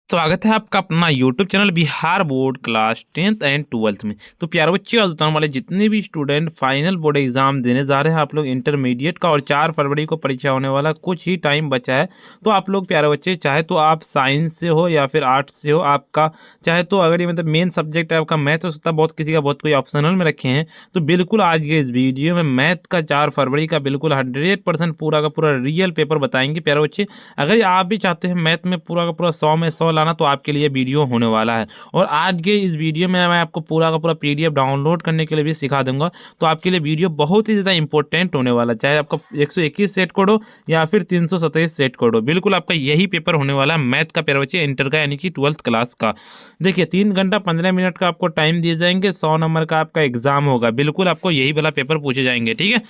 स्वागत है आपका अपना YouTube channel Bihar board class 10th and 12th में। तो प्यारे बच्चे, आज बताने वाले जितने भी स्टूडेंट फाइनल बोर्ड एग्जाम देने जा रहे हैं आप लोग इंटरमीडिएट का, और 4 फरवरी को परीक्षा होने वाला, कुछ ही टाइम बचा है। तो आप लोग प्यारे बच्चे, चाहे तो आप साइंस से हो या फिर आर्ट्स से हो, आपका चाहे तो अगर ये मतलब मेन सब्जेक्ट है आपका मैथ हो सकता है, बहुत किसी का बहुत कोई ऑप्शनल में रखे हैं। तो बिल्कुल आज के इस वीडियो में मैथ का 4 फरवरी का बिल्कुल 100% पूरा का पूरा रियल पेपर बताएंगे प्यारे बच्चे। अगर आप भी चाहते हैं मैथ में पूरा का पूरा 100 में 100 लाना, तो आपके लिए वीडियो होने वाला है। और आज के इस वीडियो में मैं आपको पूरा का पूरा पीडीएफ डाउनलोड करने के लिए भी सिखा दूंगा। तो आपके लिए वीडियो बहुत ही ज़्यादा इंपॉर्टेंट होने वाला है, चाहे आपका 121 सेट कोड हो या फिर 327 सेट कोड हो। बिल्कुल आपका यही पेपर होने वाला है मैथ का प्यारे बच्चे, इंटर का यानी कि 12th क्लास का। देखिए 3 घंटा 15 मिनट का आपको टाइम दिए जाएंगे, 100 नंबर का आपका एग्जाम होगा। बिल्कुल आपको यही वाला पेपर पूछे जाएंगे, ठीक है।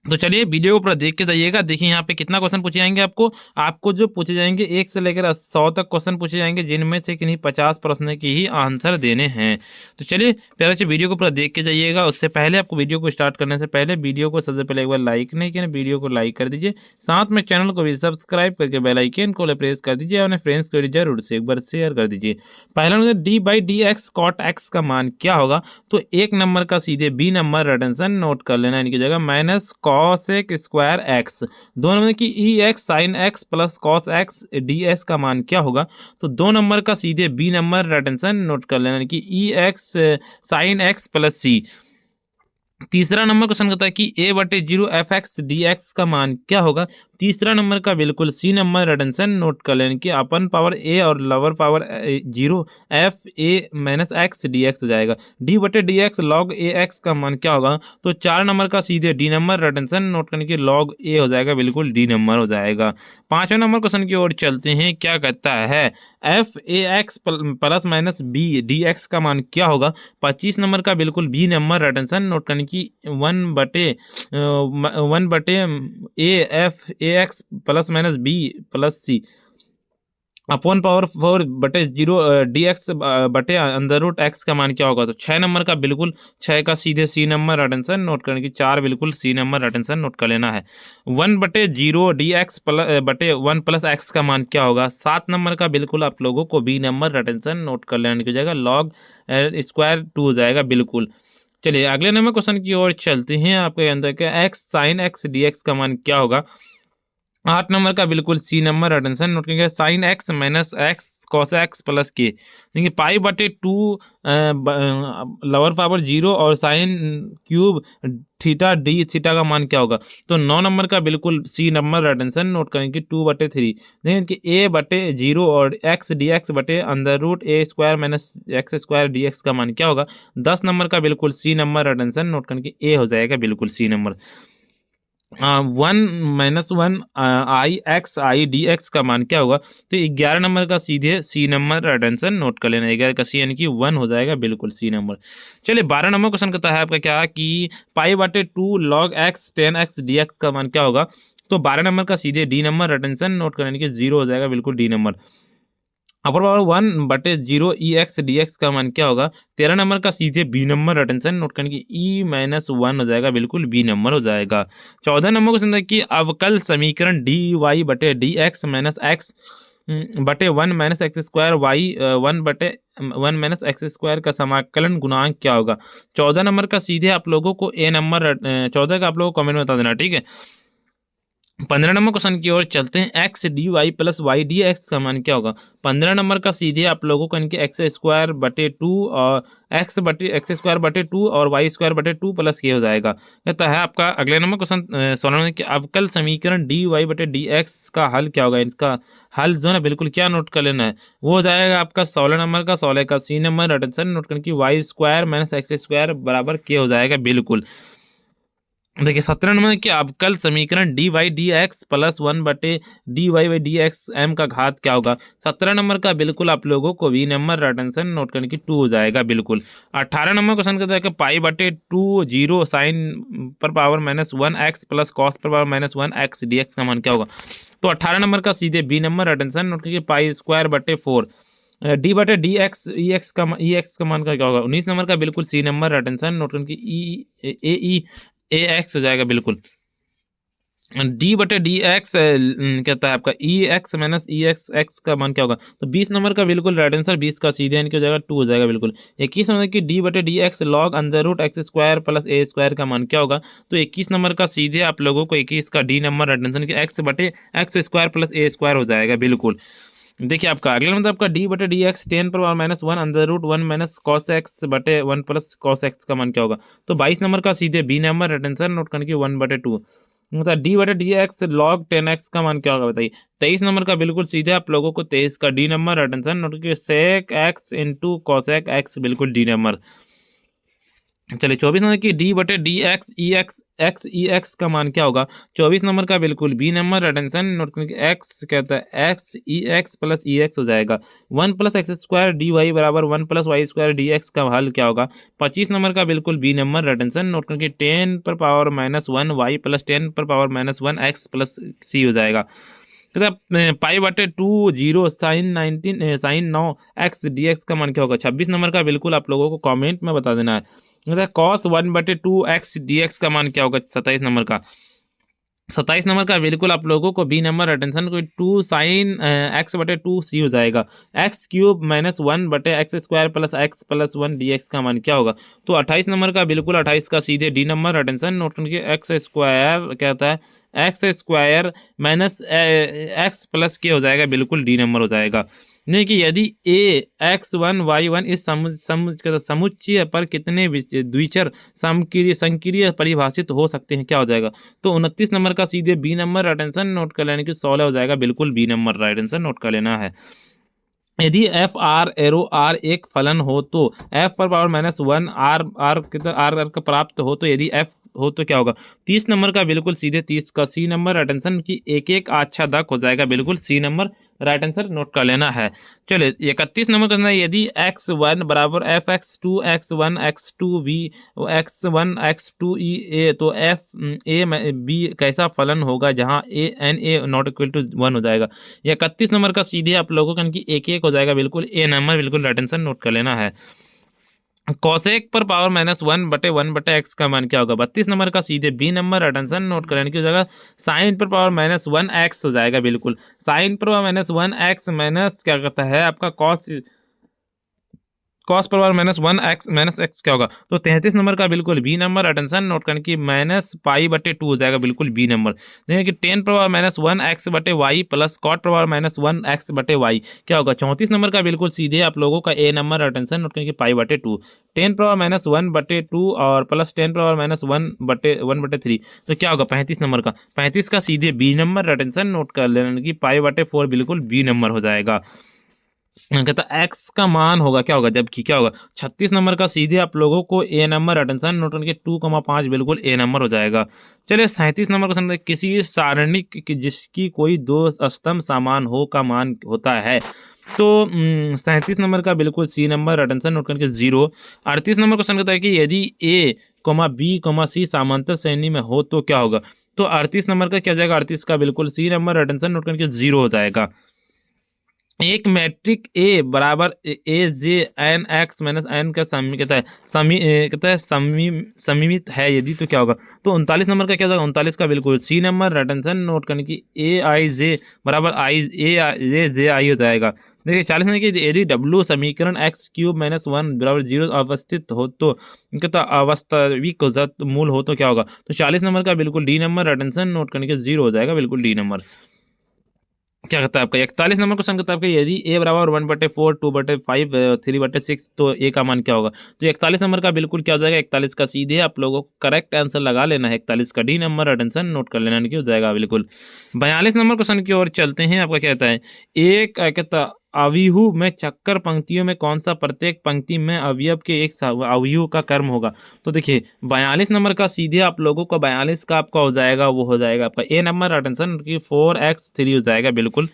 तो चलिए वीडियो को पूरा देख के जाइएगा। देखिए यहाँ पे कितना क्वेश्चन पूछे जाएंगे आपको जो पूछे जाएंगे 1 से लेकर 100 तक क्वेश्चन पूछे जाएंगे, जिनमें से किन्हीं 50 प्रश्न की ही आंसर देने हैं। तो चलिए पहले से वीडियो को पूरा देख के जाइएगा। उससे पहले आपको वीडियो को स्टार्ट करने से पहले वीडियो को सबसे पहले एक बार लाइक नहीं किया, वीडियो को लाइक कर दीजिए, साथ में चैनल को भी सब्सक्राइब करके बेल आइकन को प्रेस कर दीजिए, और फ्रेंड्स को जरूर से एक बार शेयर कर दीजिए। पहला D by D X cot X का मान क्या होगा? तो 1 नंबर का सीधे बी नंबर रिटर्न नोट कर लेना, इनकी जगह माइनस कॉस एक स्क्वायर एक्स। 2 नंबर की e x sine x plus cos x d s का मान क्या होगा? तो 2 नंबर का सीधे बी नंबर रिटर्न नोट कर लेना, कि ई एक्स साइन एक्स प्लस सी। तीसरा नंबर क्वेश्चन कहता है कि a बटे 0 एफ एक्स डी एक्स का मान क्या होगा? तीसरा नंबर का बिल्कुल सी नंबर रिडंशन नोट कर लें, कि अपन पावर a और lower power 0 F A minus x d x हो जाएगा। d बटे डी एक्स लॉग ए एक्स का मान क्या होगा? तो 4 नंबर का सीधे डी नंबर रिडंशन नोट करने के लॉग a हो जाएगा, बिल्कुल डी नंबर हो जाएगा। 5वें नंबर क्वेश्चन की ओर चलते हैं। क्या कहता है? F A X plus minus B D x का मान क्या होगा? 25 नंबर का बिल्कुल बी नंबर रिटर्न नोट करने की 1 बटे A F A X plus minus B plus C upon power 4/0 D x बटे अंडर रूट एक्स का मान क्या होगा? तो 6 नंबर का बिल्कुल 6 का सीधे सी नंबर रिटर्न नोट करने की 4 बिल्कुल सी नंबर रिटर्न नोट कर लेना है। 1/0 डी एक्स बटे 1 प्लस एक्स का मान क्या होगा? 7 नंबर का बिल्कुल आप लोगों को बी नंबर रिटर्न नोट कर लेने की जगह लॉग स्क्वायर 2 हो जाएगा, बिल्कुल। चलिए अगले नंबर क्वेश्चन की ओर चलते हैं। आपके अंदर के x sine x d x का मान क्या होगा? 8 नंबर का बिल्कुल सी नंबर रिटर्न नोट करेंगे, sine x minus x cos x plus के। देखिए पाई बटे 2 लोअर पावर 0 और sine cube theta D theta का मान क्या होगा? तो 9 नंबर का बिल्कुल सी नंबर रिटर्न नोट करेंगे 2/3। देखिए कि a बटे 0 और एक्स डी एक्स बटे under root a square minus x square d x का मान क्या होगा? 10 नंबर का बिल्कुल सी नंबर रिटर्न नोट करके a हो जाएगा, बिल्कुल c number. 1 - 1 i x i d x का मान क्या होगा? तो 11 नंबर का सीधे सी नंबर रिटर्न नोट कर लेना, 11 का सी यानी कि 1 हो जाएगा, बिल्कुल सी नंबर। चलिए 12 नंबर क्वेश्चन कहता है आपका क्या, कि पाई बटे 2 log x 10 x d x का मान क्या होगा? तो 12 नंबर का सीधे डी नंबर रिटर्न नोट कर लेने की 0 हो जाएगा, बिल्कुल डी नंबर। अपर पावर 1/0 ई एक्स डी एक्स का मान क्या होगा? 13 नंबर का सीधे बी नंबर रिटर्न नोट करने की e-1 हो जाएगा, बिल्कुल बी नंबर हो जाएगा। 14 नंबर क्वेश्चन है कि अवकल समीकरण डी वाई बटे डी एक्स माइनस एक्स बटे 1 minus x square Y 1/1 minus x square का समाकलन गुणांक क्या होगा? 14 नंबर का सीधे आप लोगों को ए नंबर 14 का आप लोगों को कमेंट में बता देना, ठीक है। 15 नंबर क्वेश्चन की ओर चलते हैं। X D Y plus Y D x का मान क्या होगा? 15 नंबर का सीधे आप लोगों को इनके एक्स स्क्वायर बटे 2 और एक्स स्क्वायर बटे 2 और वाई स्क्वायर बटे 2 प्लस के हो जाएगा। कहता है आपका अगले नंबर क्वेश्चन 16 नंबर कि अवकल समीकरण डी वाई बटे डी एक्स का हल क्या होगा? इसका हल जो है ना, बिल्कुल क्या नोट कर लेना है, वो हो जाएगा आपका 16 नंबर का 16 का सी नंबर रिटर्न नोट करने की Y square minus x square बराबर के हो जाएगा, बिल्कुल। देखिए 17 नंबर कि अवकल समीकरण D y D x plus 1/dy/डी एक्स एम का घात क्या होगा? 17 नंबर का बिल्कुल आप लोगों को वी नंबर रिटर्न नोट करने की 2 हो जाएगा, बिल्कुल। 18 नंबर क्वेश्चन कहता है कि पाई बटे 2 0 साइन पर पावर -1 एक्स प्लस कॉस पर पावर -1 एक्स डी एक्स का मान क्या होगा? तो 18 नंबर का सीधे बी नंबर रिटर्न नोट करके पाई स्क्वायर बटे 4 डी बटे डी एक्स ई एक्स का मान का क्या होगा? 19 नंबर का बिल्कुल सी नंबर रिटर्न नोट करके ए एक्स हो जाएगा, बिल्कुल। डी बटे डी एक्स कहता है आपका ई एक्स माइनस ई एक्स एक्स का मान क्या होगा। तो 20 नंबर का बिल्कुल राइट आंसर 20 का सीधे इनकी जगह 2 हो जाएगा बिल्कुल। 21 नंबर की डी बटे D x log under root x square plus a square का मान क्या होगा। तो 21 नंबर का सीधे आप लोगों को 21 का d number right answer x बटे x square plus a square हो जाएगा बिल्कुल। देखिए आपका अगला मतलब आपका डी बटे डी एक्स 10 पर minus one under root one minus cos X बटे वन प्लस कॉस एक्स का मान क्या होगा। तो 22 नंबर का सीधे B number right answer note करने की 1/2 मतलब डी बटे डी एक्स लॉग 10x का मान क्या होगा बताइए। 23 नंबर का बिल्कुल सीधे आप लोगों को 23 का d number right answer note करके sec x into cosec x बिल्कुल डी नंबर। चलिए 24 नंबर की डी बटे D x e x x e x का मान क्या होगा। 24 नंबर का बिल्कुल बी नंबर अटेंशन नोट करके एक्स कहता है x e x plus e x हो जाएगा। 1 plus x square d y बराबर 1 plus y square d x का हल क्या होगा। 25 नंबर का बिल्कुल बी नंबर अटेंशन नोट करके 10 पर power minus one y plus 10 पर power minus one x plus c हो जाएगा। पाई बटे 2 zero sine 9 x d x का मान क्या होगा। 26 नंबर का बिल्कुल आप लोगों को कमेंट में बता देना है। कॉस 1/2 एक्स डी एक्स का मान क्या होगा। 27 नंबर का 27 नंबर का बिल्कुल आप लोगों को बी नंबर अटेंशन को 2 साइन एक्स बटे 2 सी हो जाएगा। एक्स क्यूब माइनस 1 बटे x square plus x plus 1 D x का मान क्या होगा। तो 28 नंबर का बिल्कुल 28 का सीधे डी नंबर अटेंशन नोट करके एक्स स्क्वायर क्या होता है x square minus x plus के हो जाएगा बिल्कुल डी नंबर हो जाएगा। नहीं कि यदि ए एक्स वन वाई वन इस समुच्चय पर कितने द्विचर संक्रिय परिभाषित हो सकते हैं क्या हो जाएगा। तो 29 नंबर का सीधे B number right answer note कर लेने की 16 हो जाएगा बिल्कुल B number right answer note कर लेना है। यदि एफ आर एरो आर एक फलन हो तो एफ पर power minus one R R कितना आर का प्राप्त हो तो यदि एफ हो तो क्या होगा। 30 नंबर का बिल्कुल सीधे 30 का सी नंबर राइट आंसर की एक एक अच्छा दक हो जाएगा बिल्कुल c number right answer note कर लेना है। चलिए 31 नंबर करना है यदि एक्स वन बराबर f x two x one x two v x one x two e a तो एफ ए बी कैसा फलन होगा जहां a n a not equal to 1 हो जाएगा। 31 नंबर का सीधे आप लोगों का एक एक हो जाएगा बिल्कुल ए नंबर बिल्कुल राइट आंसर नोट कर लेना है। कॉसेक पर पावर माइनस 1/1 एक्स का मान क्या होगा। 32 नंबर का सीधे बी नंबर अटेंशन नोट करने की जगह साइन पर पावर माइनस 1 एक्स हो जाएगा बिल्कुल। साइन पर पावर माइनस 1 एक्स माइनस क्या कहता है आपका कॉस पर पावर माइनस एक्स क्या होगा। तो 33 नंबर का बिल्कुल बी नंबर अटेंशन नोट करने की माइनस पाई बटे 2 हो जाएगा बिल्कुल बी नंबर। देखिए कि 10 पर पावर माइनस 1 एक्स बटे वाई प्लस कॉट पर पावर माइनस 1 एक्स बटे वाई क्या होगा। 34 नंबर का बिल्कुल सीधे आप लोगों का ए नंबर अटेंशन नोट करने की पाई बटे 2 10 पर पावर माइनस 1/2 और प्लस 10 पर पावर माइनस 1/3 तो क्या होगा 35 नंबर का 35 का सीधे बी नंबर अटेंशन नोट कर लेने की पाई बटे 4 बिल्कुल बी नंबर हो जाएगा। कहता एक्स का मान होगा क्या होगा जबकि क्या होगा। 36 नंबर का सीधे आप लोगों को ए नंबर अटेंशन नोट करके 2,5 बिल्कुल ए नंबर हो जाएगा। चलिए 37 नंबर क्वेश्चन किसी सारणिक जिसकी कोई दो स्तंभ समान हो का मान होता है। तो 37 नंबर का बिल्कुल सी नंबर अटेंशन नोट करके 0। 38 नंबर क्वेश्चन कहता है कि यदि ए बी सी समांतर श्रेणी में हो तो क्या होगा। तो 38 नंबर का क्या जाएगा 38 का बिल्कुल सी नंबर अटेंशन नोट करके 0 हो जाएगा। एक मैट्रिक ए बराबर a j n x minus n का समी कहता है समीमित है यदि तो क्या होगा। तो 39 नंबर का क्या होगा 39 का बिल्कुल सी नंबर अटेंशन नोट करने की ए आई जे बराबर आई ए जे आई हो जाएगा। देखिए 40 नंबर की यदि डब्ल्यू समीकरण एक्स क्यूब माइनस 1 बराबर 0 अवस्थित हो तो कहता अवास्तविक मूल हो तो क्या होगा। तो 40 नंबर का बिल्कुल डी नंबर अटेंशन नोट करने के 0 हो जाएगा बिल्कुल डी नंबर। क्या कहता है आपका 41 नंबर क्वेश्चन कहता है आपका यदि ए बराबर 1/4 2/5 3/6 तो ए का मान क्या होगा। तो 41 नंबर का बिल्कुल क्या हो जाएगा 41 का सीधे आप लोगों को करेक्ट आंसर लगा लेना है 41 का डी नंबर अटेंशन नोट कर लेना हो जाएगा बिल्कुल। 42 नंबर क्वेश्चन की ओर चलते हैं आपका क्या कहता है एक कहता अवयु में चक्कर पंक्तियों में कौन सा प्रत्येक पंक्ति में अवयव के एक अवयव का कर्म होगा। तो देखिए 42 नंबर का सीधे आप लोगों को 42 का आपका हो जाएगा वो हो जाएगा आपका ए नंबर अटेंशन की 4x3 हो जाएगा बिल्कुल।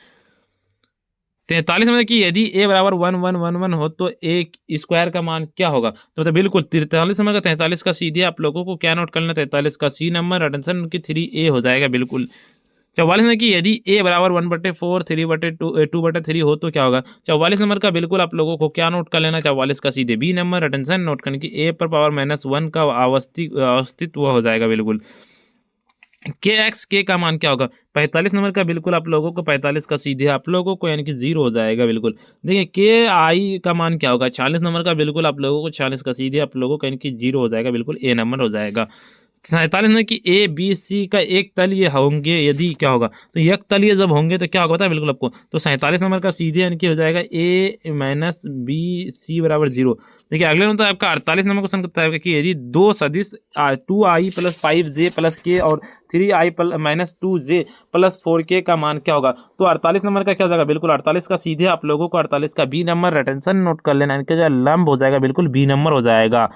43 नंबर की यदि ए बराबर 1 1 1 1 हो तो ए स्क्वायर का मान क्या होगा। तो बिल्कुल 43 नंबर का 43 का सीधे आप लोगों को क्या नोट करना 43 का सी नंबर अटेंशन की 3a हो जाएगा बिल्कुल। 44 नंबर की यदि ए बराबर 1/4 3/2/3 हो तो क्या होगा। 44 नंबर का बिल्कुल आप लोगों को क्या नोट कर लेना 44 का सीधे बी नंबर अटेंशन नोट करने की ए पर पावर माइनस 1 का अस्तित्व हो जाएगा बिल्कुल। के एक्स के का मान क्या होगा 45 नंबर का बिल्कुल आप लोगों को 45 का सीधे आप लोगों को यानी कि 0 हो जाएगा बिल्कुल। देखिए के आई का मान क्या होगा 46 नंबर का बिल्कुल आप लोगों को 46 का सीधे आप लोगों को यानी कि 0 हो जाएगा बिल्कुल ए नंबर हो जाएगा। 47 में कि ए बी सी का एक तलीय होंगे यदि क्या होगा तो एक तलीय जब होंगे तो क्या होगा पता है बिल्कुल आपको। तो 47 नंबर का सीधे यानी कि हो जाएगा ए माइनस बी सी बराबर 0। देखिए अगले नंबर आपका 48 नंबर क्वेश्चन कहता है कि यदि दो सदिश 2i प्लस 5j प्लस के और 3i minus 2j plus 4k का मान क्या होगा। तो 48 नंबर का क्या हो जाएगा बिल्कुल 48 का सीधे आप लोगों को 48 का बी नंबर रिटेंशन नोट कर लेना यानी कि जो लंब हो जाएगा बिल्कुल बी नंबर हो जाएगा।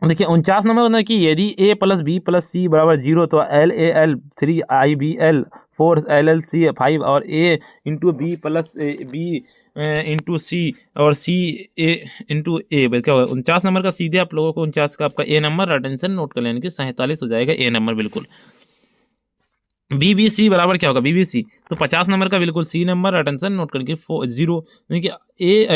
देखिए 49 नंबर होता है कि यदि a plus b plus c बराबर 0 तो l a l 3 i b l 4 LL C 5 और a into b plus b into c और सी ए इंटू ए क्या होगा 49 नंबर का सीधे आप लोगों को 49 का आपका ए नंबर अटेंशन नोट कर लेने की 47 हो जाएगा ए नंबर बिल्कुल। बी बी सी बराबर क्या होगा बी बी सी तो 50 नंबर का बिल्कुल सी नंबर अटेंशन नोट करके 0 यानी कि ए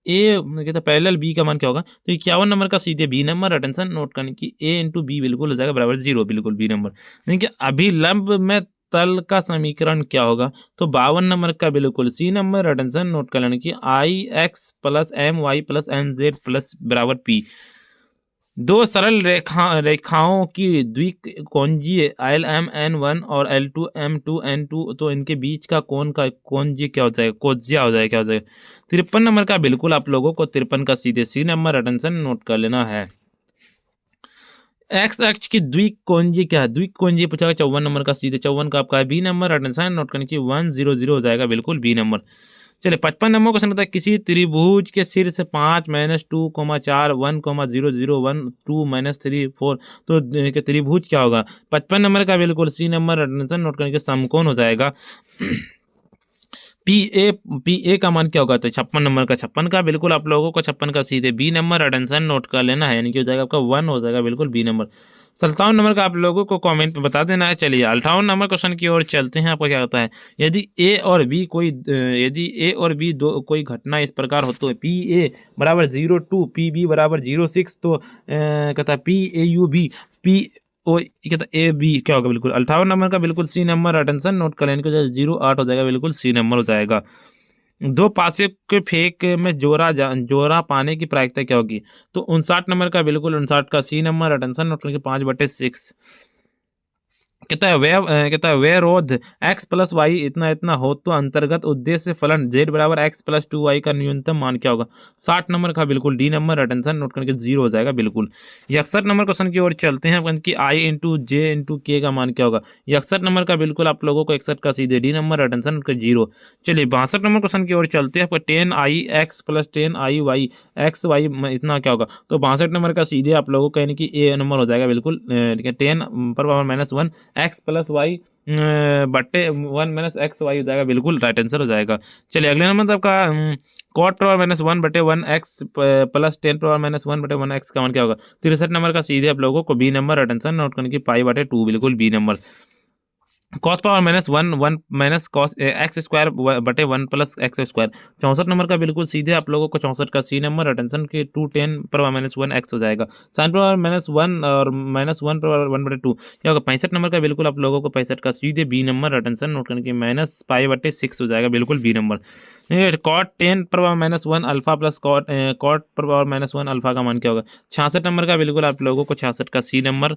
कहते पैरेलल बी का मान क्या होगा तो 51 नंबर का सीधे बी नंबर अटेंशन नोट करने की ए इंटू बी बिल्कुल हो जाएगा बराबर 0 बिल्कुल बी नंबर। यानी कि अभिलंब में तल का समीकरण क्या होगा तो 52 नंबर का बिल्कुल सी नंबर अटेंशन नोट कर लेने की i x plus m y plus n z plus बराबर पी। दो सरल रेखाओं की द्विकोणीय LMN1 और L2M2N2 तो इनके बीच का कोणीय क्या हो जाएगा कोज्या हो जाएगा क्या हो जाएगा। 53 नंबर का बिल्कुल आप लोगों को 53 का सीधे सी नंबर अटेंशन नोट कर लेना है। एक्स अक्ष की द्विकोणीय क्या है द्विकोणीय पूछा 54 नंबर का सीधे 54 का आपका बी नंबर अटेंशन नोट करने की 100 हो जाएगा बिल्कुल बी नंबर। चलिए 55 नंबर क्वेश्चन बताया किसी त्रिभुज के शीर्ष 5-2, 4 1, 0, 0, 1, 2 -3 4 तो त्रिभुज क्या होगा 55 नंबर का बिल्कुल सी नंबर अटेंशन नोट करके समकोण हो जाएगा। पी ए का मान क्या होगा तो 56 नंबर का 56 का बिल्कुल आप लोगों को 56 का सीधे बी नंबर अटेंशन नोट कर लेना है यानी कि हो जाएगा आपका 1 हो जाएगा बिल्कुल बी नंबर। 57 नंबर का आप लोगों को कमेंट में बता देना है। चलिए 58 नंबर क्वेश्चन की ओर चलते हैं। आपको क्या होता है यदि ए और बी दो कोई घटना इस प्रकार हो तो पी ए बराबर 02 पी बी बराबर 06 तो कहता है P A U B P O कहता है ए बी क्या होगा बिल्कुल 58 नंबर का बिल्कुल सी नंबर अटेंशन नोट कर लेने को 08 हो जाएगा बिल्कुल सी नंबर हो जाएगा। दो पासे के फेंक में जोरा पाने की प्रायिकता क्या होगी तो 59 नंबर का बिल्कुल 59 का सी नंबर अटेंशन नोट करके 5/6 कहता है वे रोध x प्लस वाई इतना इतना हो तो अंतर्गत उद्देश्य फलन z बराबर x प्लस 2y का न्यूनतम मान क्या होगा 60 नंबर का बिल्कुल डी नंबर अटेंशन नोट करके 0 हो जाएगा बिल्कुल। 61 नंबर क्वेश्चन की ओर चलते हैं कि i इंटू जे इंटू के का मान क्या होगा 61 नंबर का बिल्कुल आप लोगों को 61 का सीधे डी नंबर अटेंशन नोट कर 0। चलिए 62 नंबर क्वेश्चन की ओर चलते हैं 10i x plus 10i y x y इतना क्या होगा तो 62 नंबर का सीधे आप लोगों का यानी कि ए नंबर हो जाएगा बिल्कुल 10 पर पावर -1 एक्स प्लस वाई बट्टे 1 - x y हो जाएगा बिल्कुल राइट आंसर हो जाएगा। चलिए अगले नंबर आपका cot power -1/1x plus 10 power -1/1x का मान क्या होगा 63 नंबर का सीधे आप लोगों को बी नंबर अटेंशन नोट करने की पाई/2 बिल्कुल B number. Cos power -1 minus cos x square बटे 1 प्लस एक्स स्क्वायर 64 नंबर का बिल्कुल सीधे आप लोगों को 64 का सी नंबर अटेंशन के 210 पर -1 एक्स हो जाएगा। साइन पावर -1 और -1 पर 1/2 क्या होगा 65 नंबर का बिल्कुल आप लोगों को 65 का सीधे बी नंबर अटेंशन नोट करने की -पाई/6 हो जाएगा बिल्कुल बी नंबर। कॉट 10 पर -1 अल्फा प्लस कॉट पर -1 अल्फा का मान क्या होगा 66 नंबर का बिल्कुल आप लोगों को 66 का सी नंबर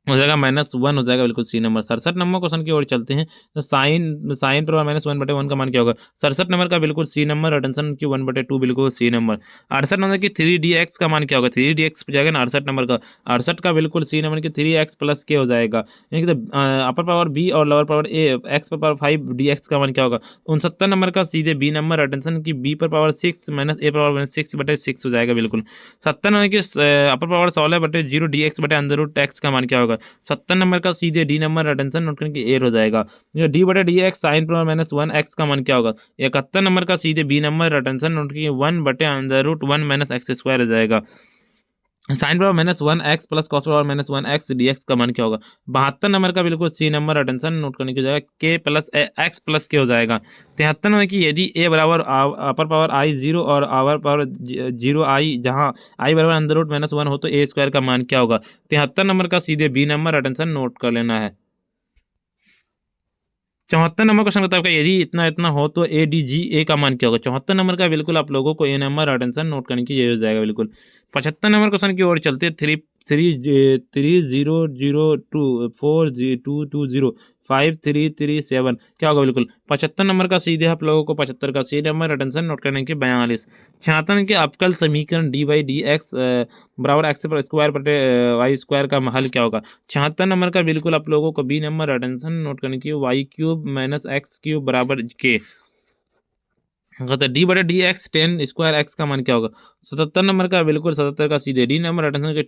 हो जाएगा -1 हो जाएगा बिल्कुल सी नंबर। 67 नंबर क्वेश्चन की ओर चलते हैं तो साइन पर -1/1 का मान क्या होगा 67 नंबर का बिल्कुल सी नंबर अटेंशन की 1/2 बिल्कुल सी नंबर। 68 नंबर की 3dx का मान क्या होगा 3dx हो जाएगा ना 68 नंबर का 68 का बिल्कुल सी नंबर की 3x प्लस के हो जाएगा यानी कि अपर पावर बी और लोअर पावर ए एक्स पर पावर 5 dx का मान क्या होगा 69 नंबर का सीधे बी नंबर अटेंशन की बी पर पावर 6 माइनस ए पावर -6/6 हो जाएगा बिल्कुल। 70 नंबर की अपर पावर 16/0 dx/√x का मान क्या होगा 70 नंबर का सीधे डी नंबर अटेंशन नोट करने की एर हो जाएगा। d/dx साइन पर -1x का मान क्या होगा 71 नंबर का सीधे बी नंबर अटेंशन नोट की 1/√1 - x² हो जाएगा। Sine power minus one x plus cos power minus one x d x का मान क्या होगा। 72 नंबर का बिल्कुल सी नंबर अटेंशन नोट करने की हो जाएगा के प्लस एक्स प्लस के हो जाएगा। 73 नंबर की यदि ए बराबर अपर पावर आई जीरो और अवर पावर जीरो आई, जहां आई बराबर अंडर रूट माइनस वन हो तो ए स्क्वायर का मान क्या होगा। 73 नंबर का सीधे बी नंबर अटेंशन नोट कर लेना है। 74 नंबर क्वेश्चन बताओ कि यदि इतना इतना हो तो ए डी जी ए का मान क्या होगा। 74 नंबर का बिल्कुल आप लोगों को ए नंबर अटेंशन नोट करने की ये हो जाएगा बिल्कुल। 75 नंबर क्वेश्चन की ओर चलते। Three three three zero zero two four G two two zero 5337 क्या होगा बिल्कुल। 75 नंबर का सीधे आप लोगों को 75 का सी नंबर अटेंशन नोट करने की 42। 76 के अवकल समीकरण डी बाई डी एक्स बराबर एक्स पर स्क्वायर बटे वाई स्क्वायर का हल क्या होगा। 76 नंबर का बिल्कुल आप लोगों को बी नंबर अटेंशन नोट करने की y cube minus x cube बराबर के। कहते डी बटे D x ten square x का मान क्या होगा। 77 नंबर का बिल्कुल 77 का सीधे डी नंबर अटेंशन के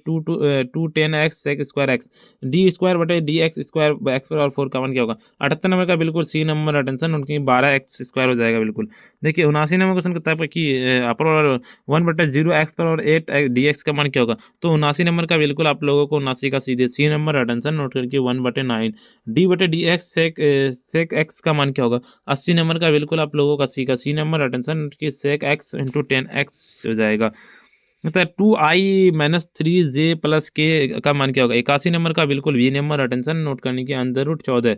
two ten x sec square x d square बटे डी एक्स स्क्वायर एक्स और 4 का मान क्या होगा। 78 नंबर का बिल्कुल सी नंबर अटेंशन उनकी 12 एक्स स्क्वायर हो जाएगा बिल्कुल। देखिए 79 नंबर क्वेश्चन कहता है कि अपर और 1 बटे जीरो एक्स पर और 8 डी एक्स का मान क्या होगा। तो 79 नंबर का बिल्कुल आप लोगों को 79 का सीधे सी नंबर अटेंशन नोट करके 1/9 डी बटे डी एक्स सेक एक्स का मान क्या होगा। 80 नंबर का बिल्कुल आप लोगों का सी नंबर अटेंशन की सेक एक्स इंटू 10x हो जाएगा। मतलब 2i-3j प्लस के का मान क्या होगा। 81 नंबर का बिल्कुल बी नंबर अटेंशन नोट करने के अंदर रूट 14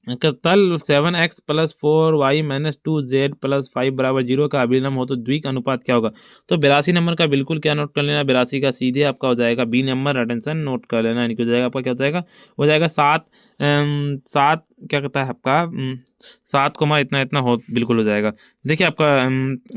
तल 7x plus 4y minus 2z plus 5 बराबर 0 का अभिलम हो तो द्विक अनुपात क्या होगा। तो 82 नंबर का बिल्कुल क्या नोट कर लेना। 82 का सीधे आपका हो जाएगा बी नंबर अटेंशन नोट कर लेना। इनकी हो जाएगा आपका क्या हो जाएगा 7 क्या कहता है आपका 7 इतना इतना हो बिल्कुल हो जाएगा। देखिए आपका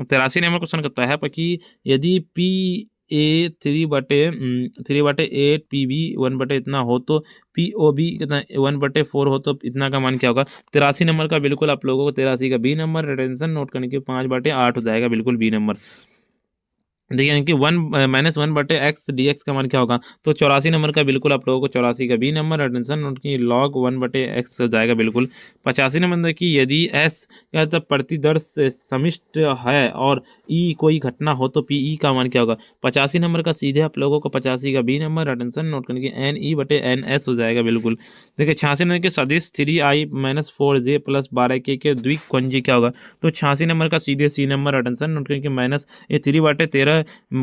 83 नंबर क्वेश्चन करता है आपका कि यदि पी ए 3/8 पी बी 1/, इतना हो तो पी ओ बी कितना 1/4 हो तो इतना का मान क्या होगा। 83 नंबर का बिल्कुल आप लोगों को 83 का बी नंबर टेंशन नोट करने के 5/8 हो जाएगा बिल्कुल बी नंबर। देखिए यानी कि 1-1/x dx का मान क्या होगा। तो 84 नंबर का बिल्कुल आप लोगों को 84 का बी नंबर अटेंशन उनकी log 1/x हो जाएगा बिल्कुल। 85 नंबर की यदि s या तो प्रतिदर्श समिष्ट है और e कोई घटना हो तो पी का मान क्या होगा। 85 नंबर का सीधे आप लोगों को 85 का बी नंबर अटेंशन नोट करने की NE/NS हो जाएगा बिल्कुल। देखिए 86 नंबर के सदिश 3i-4j प्लस 12k के द्विक कुंजी क्या होगा। तो 86 नंबर का सीधे सी नंबर अटेंशन नोट करने की माइनस ये 3/13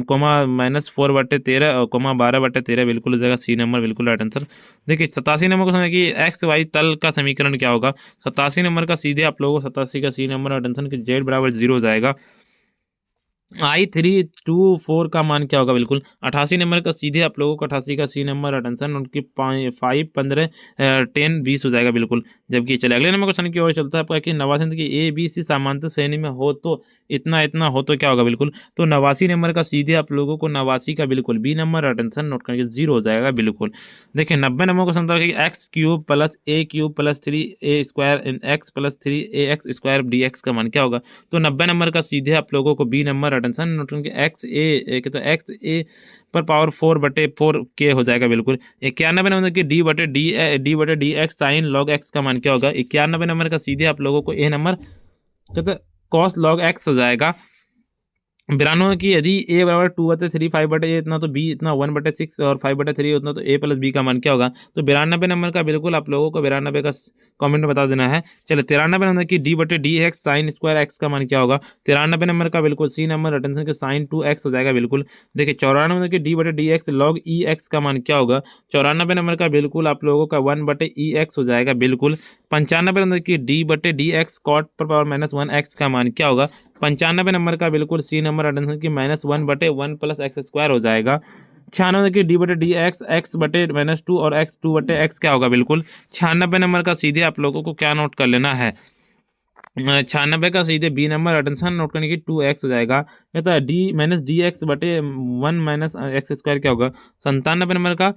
कोमा -4/13 और कोमा 12/13 बिल्कुल हो जाएगा सी नंबर बिल्कुल राइट आंसर। देखिए 87 नंबर क्वेश्चन है कि एक्स वाई तल का समीकरण क्या होगा। 87 नंबर का सीधे आप लोगों को 87 का सी नंबर अटेंशन की जेड बराबर 0 हो जाएगा। I-3-2-4 का मान क्या होगा बिल्कुल। 88 नंबर का सीधे आप लोगों को 88 का सी नंबर अटेंशन उनकी 5-15-10-20 हो जाएगा बिल्कुल। जबकि चले अगले नंबर क्वेश्चन की ओर चलता है आपका कि 89 की ए बी सी समांतर श्रेणी में हो तो इतना इतना हो तो क्या होगा बिल्कुल। तो 89 नंबर का सीधे आप लोगों को 89 का बिल्कुल बी नंबर अटेंशन नोट करके 0 हो जाएगा बिल्कुल। देखिए 90 नंबर क्वेश्चन था कि x cube plus a cube plus 3a square in x plus 3ax square d x का मान क्या होगा। तो 90 नंबर का सीधे आप लोगों को बी नंबर अटेंशन नोट करके एक्स ए पर पावर 4/4 के हो जाएगा बिल्कुल। 91 नंबर की D x sign log x का मान क्या होगा। 91 नंबर का सीधे आप लोगों को ए नंबर कहते कॉस लॉग एक्स हो जाएगा। 92 की यदि ए बराबर 2/3 5/8 इतना तो बी इतना 1/6 और 5/3 उतना तो ए प्लस बी का मान क्या होगा। तो 92 नंबर का बिल्कुल आप लोगों को 92 का कमेंट में बता देना है। चलो 93 नंबर की D x sine square x का मान क्या होगा। 93 नंबर का बिल्कुल सी नंबर अटेंशन के साइन 2x हो जाएगा बिल्कुल। देखिए 94 नंबर की डी एक्स लॉग ई एक्स का मान क्या होगा। 94 नंबर का बिल्कुल आप लोगों का 1/e(x) हो जाएगा बिल्कुल। 95 नंबर की डी एक्स कॉट पर पावर -1x का मान क्या होगा। 95 नंबर का बिल्कुल सी नंबर अटेंशन की -1/1 प्लस एक्स स्क्वायर हो जाएगा। 96 की डी एक्स x/-2 और x 2/x क्या होगा बिल्कुल। 96 नंबर का सीधे आप लोगों को क्या नोट कर लेना है। 96 का सीधे बी नंबर अटेंशन नोट करने की 2x हो जाएगा। कहता है -dx/1 - x स्क्वायर क्या होगा। 97 नंबर का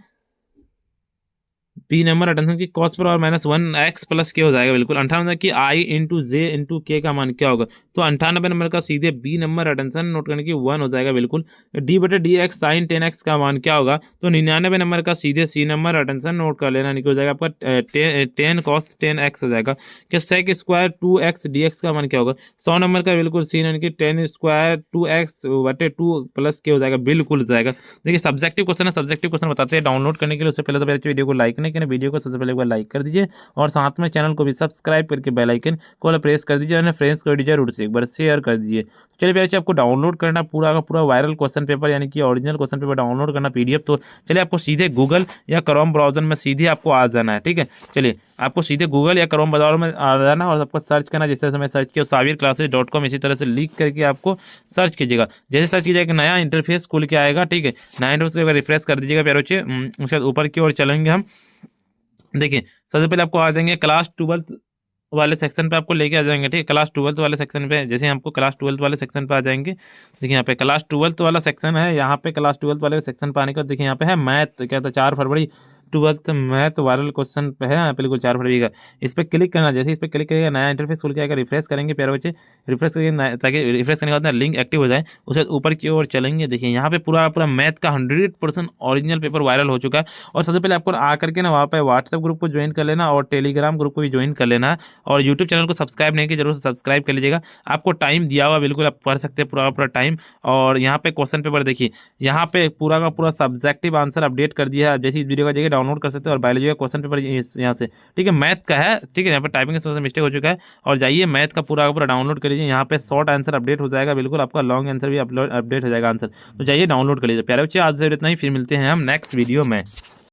पी नंबर अटेंशन की कॉस पर और माइनस 1x प्लस के हो जाएगा बिल्कुल। 98 की आई इंटू जे इंटू के का मान क्या होगा, तो 98 नंबर का सीधे बी नंबर अटेंशन नोट करने की 1 हो जाएगा बिल्कुल। डी बटे डी एक्स साइन 10x का मान क्या होगा, तो 99 नंबर का सीधे सी नंबर अटेंशन नोट कर लेना, निकल जाएगा आपका 10 कॉस 10x हो जाएगा। कि सेक स्क्वायर 2x dx का मान क्या होगा, 100 नंबर का बिल्कुल सी यानी कि 10 स्क्वायर 2x बटे 2 प्लस के हो जाएगा बिल्कुल जाएगा। देखिए सब्जेक्टिव क्वेश्चन है, सब्जेक्टिव क्वेश्चन बताते हैं। डाउनलोड करने के लिए उससे पहले तो मेरे वीडियो को लाइक नहीं किया, वीडियो को सबसे पहले एक बार लाइक कर दीजिए और साथ में चैनल को भी सब्सक्राइब करके बेल आइकन को प्रेस कर दीजिए और फ्रेंड्स को जरूर से एक बार शेयर कर दीजिए। चलिए प्यारे आपको डाउनलोड करना पूरा का पूरा वायरल क्वेश्चन पेपर यानी कि ओरिजिनल क्वेश्चन पेपर डाउनलोड करना पीडीएफ, तो चलिए आपको सीधे गूगल या क्रोम ब्राउजर में सीधे आपको आ जाना है। ठीक है, चलिए आपको सीधे गूगल या क्रोम ब्राउजर में आ जाना और आपको सर्च करना, जिस तरह से मैं सर्च किया sabirclasses.com, इसी तरह से लिख करके आपको सर्च कीजिएगा। जैसे सर्च कीजिएगा नया इंटरफेस खुल के आएगा। ठीक है, नया इंटरफेस रिफ्रेश कर दीजिएगा प्यारे बच्चे। उसके बाद ऊपर की ओर चलेंगे हम। देखिए सबसे पहले आपको आ जाएंगे क्लास 12 वाले सेक्शन पे, आपको लेके आ जाएंगे। ठीक है, क्लास 12 वाले सेक्शन पे जैसे आपको क्लास 12 वाले सेक्शन पे आ जाएंगे। देखिए यहाँ पे क्लास 12 वाला सेक्शन है, यहाँ पे क्लास 12 वाले सेक्शन पे आने के बाद देखिए यहाँ पे है मैथ, क्या था 4 फरवरी 12th मैथ वायरल क्वेश्चन पे है यहाँ पे बिल्कुल 4 फरवरी का। इस पर क्लिक करना, जैसे इस पर क्लिक करेगा नया इंटरफेस खुल के आएगा। रिफ्रेश करेंगे प्यारे बच्चे, रिफ्रेश करेंगे ताकि रिफ्रेश करने के बाद लिंक एक्टिव हो जाए। उसके ऊपर की ओर चलेंगे। देखिए यहाँ पे पूरा पूरा मैथ का 100% ओरिजिनल पेपर वायरल हो चुका है। और सबसे पहले आपको आकर के ना वहाँ पे व्हाट्सएप ग्रुप को ज्वाइन कर लेना और टेलीग्राम ग्रुप को भी ज्वाइन कर लेना है। और यूट्यूब चैनल को सब्सक्राइब नहीं किया जरूर से सब्सक्राइब कर लीजिएगा। आपको टाइम दिया हुआ बिल्कुल, आप पढ़ सकते हैं पूरा पूरा टाइम। और यहाँ पे क्वेश्चन पेपर देखिए, यहाँ पे पूरा का पूरा सब्जेक्टिव आंसर अपडेट कर दिया है। आप जैसे इस वीडियो का जगह डाउनलोड कर सकते हैं और बायोलॉजी का क्वेश्चन पेपर यहाँ से। ठीक है, मैथ का है। ठीक है, यहाँ पे टाइपिंग से मिस्टेक हो चुका है। और जाइए मैथ का पूरा डाउनलोड कर लीजिए। यहाँ पे शॉर्ट आंसर अपडेट हो जाएगा बिल्कुल, आपका लॉन्ग आंसर भी अपडेट हो जाएगा आंसर। तो जाइए डाउनलोड कर लीजिए प्यारे बच्चे। आज से इतना ही, फिर मिलते हैं हम नेक्स्ट वीडियो में।